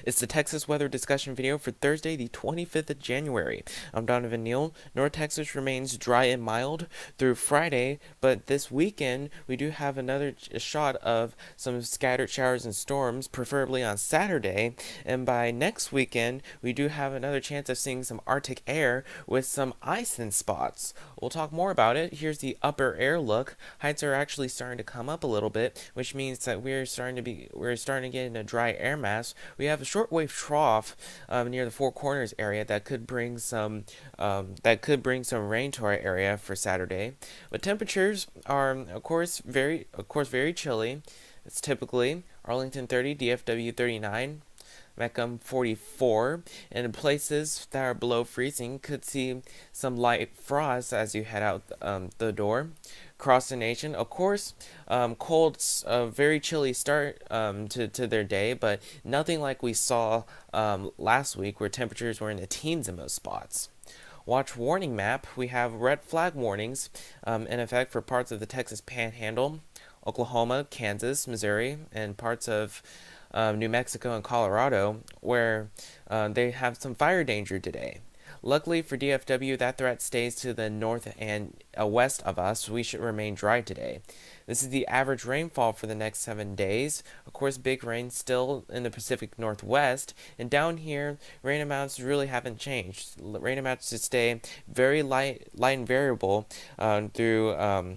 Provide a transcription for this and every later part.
It's the Texas weather discussion video for Thursday, the 25th of January. I'm Donovan Neal. North Texas remains dry and mild through Friday, but this weekend we do have another shot of some scattered showers and storms, preferably on Saturday. And by next weekend, we do have another chance of seeing some Arctic air with some ice in spots. We'll talk more about it. Here's the upper air look. Heights are actually starting to come up a little bit, which means that we're starting to get in a dry air mass. We have a shortwave trough near the Four Corners area that could bring some rain to our area for Saturday. But temperatures are very chilly. It's typically Arlington 30, DFW 39. Macomb 44, and in places that are below freezing could see some light frost as you head out the door. Across the nation, of course, cold, very chilly start to their day, but nothing like we saw last week where temperatures were in the teens in most spots. Watch warning map, we have red flag warnings in effect for parts of the Texas Panhandle, Oklahoma, Kansas, Missouri, and parts of New Mexico and Colorado, where they have some fire danger today. Luckily for DFW, that threat stays to the north and west of us. We should remain dry today. This is the average rainfall for the next 7 days. Of course, big rain still in the Pacific Northwest, and down here, rain amounts really haven't changed. Rain amounts to stay very light and variable through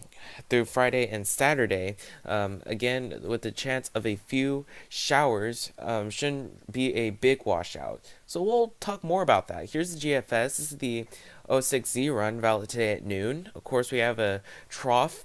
Friday and Saturday. Again, with the chance of a few showers, shouldn't be a big washout. So we'll talk more about that. Here's the GFS. This is the 06Z run valid today at noon. Of course, we have a trough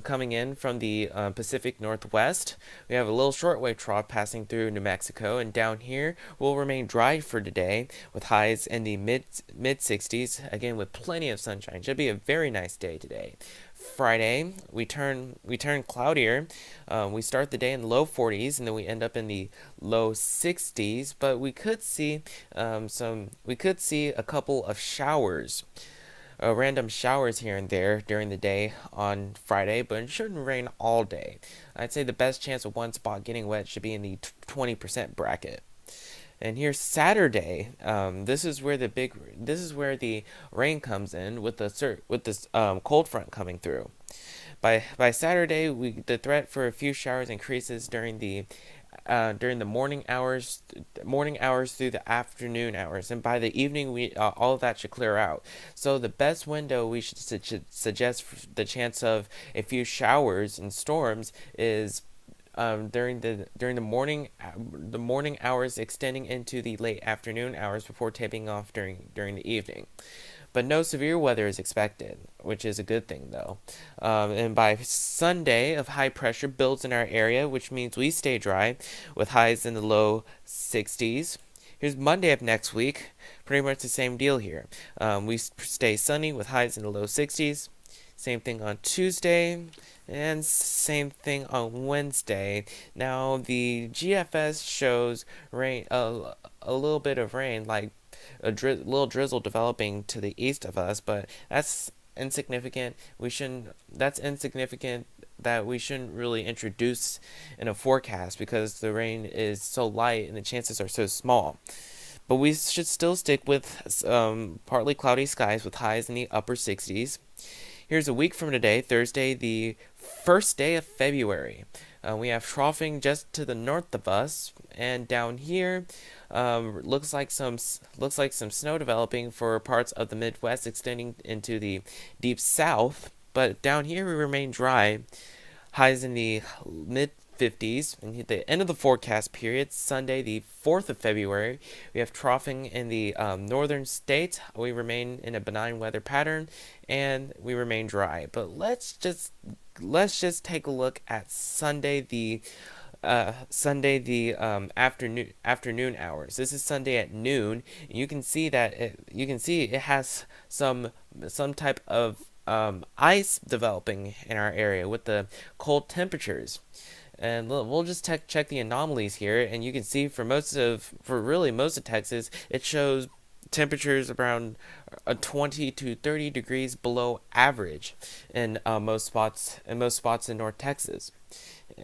coming in from the Pacific Northwest. We have a little shortwave trough passing through New Mexico, and down here will remain dry for today with highs in the mid 60s, again with plenty of sunshine. Should be a very nice day today. Friday, we turn cloudier. We start the day in the low 40s, and then we end up in the low 60s. But we could see a couple of showers, random showers here and there during the day on Friday, but it shouldn't rain all day. I'd say the best chance of one spot getting wet should be in the 20% bracket. And here's Saturday. This is where the rain comes in with this cold front coming through. By Saturday, the threat for a few showers increases during the morning hours through the afternoon hours, and by the evening, all of that should clear out. So the best window we should suggest for the chance of a few showers and storms is during the morning hours extending into the late afternoon hours before tapering off during the evening. But no severe weather is expected, which is a good thing though. And by Sunday, of high pressure builds in our area, which means we stay dry with highs in the low 60s. Here's Monday of next week, pretty much the same deal here. We stay sunny with highs in the low 60s. Same thing on Tuesday, and same thing on Wednesday. Now the GFS shows rain, a little bit of rain, like little drizzle developing to the east of us, but that's insignificant. That's insignificant that we shouldn't really introduce in a forecast because the rain is so light and the chances are so small. But we should still stick with partly cloudy skies with highs in the upper 60s. Here's a week from today, Thursday, the first day of February. We have troughing just to the north of us, and down here, looks like some snow developing for parts of the Midwest, extending into the deep south. But down here, we remain dry. Highs in the mid 50s, and at the end of the forecast period, Sunday, the 4th of February, we have troughing in the northern states. We remain in a benign weather pattern, and we remain dry. But let's just take a look at Sunday, the afternoon hours. This is Sunday at noon. And you can see it has some type of ice developing in our area with the cold temperatures. And we'll just check the anomalies here, and you can see for really most of Texas, it shows temperatures around 20 to 30 degrees below average in most spots in North Texas.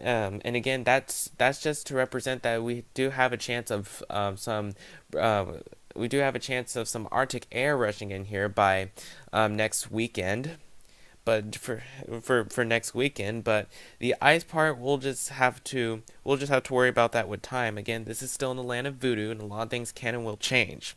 And again, that's just to represent that we do have a chance of uh, we do have a chance of some Arctic air rushing in here by next weekend. But for next weekend, but the ice part we'll just have to worry about that with time. Again, this is still in the land of voodoo, and a lot of things can and will change.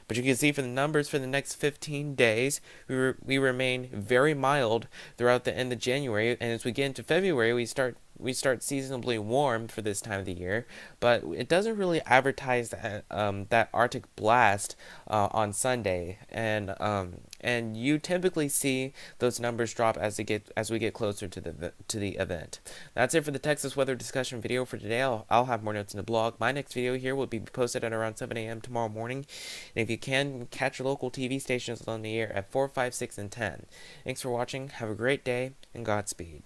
But you can see for the numbers for the next 15 days, we remain very mild throughout the end of January, and as we get into February, we start seasonably warm for this time of the year, but it doesn't really advertise that Arctic blast on Sunday, and you typically see those numbers drop as we get closer to the event. That's it for the Texas weather discussion video for today. I'll have more notes in the blog. My next video here will be posted at around 7 a.m. tomorrow morning, and if you can, catch your local TV stations on the air at 4, 5, 6, and 10. Thanks for watching. Have a great day, and Godspeed.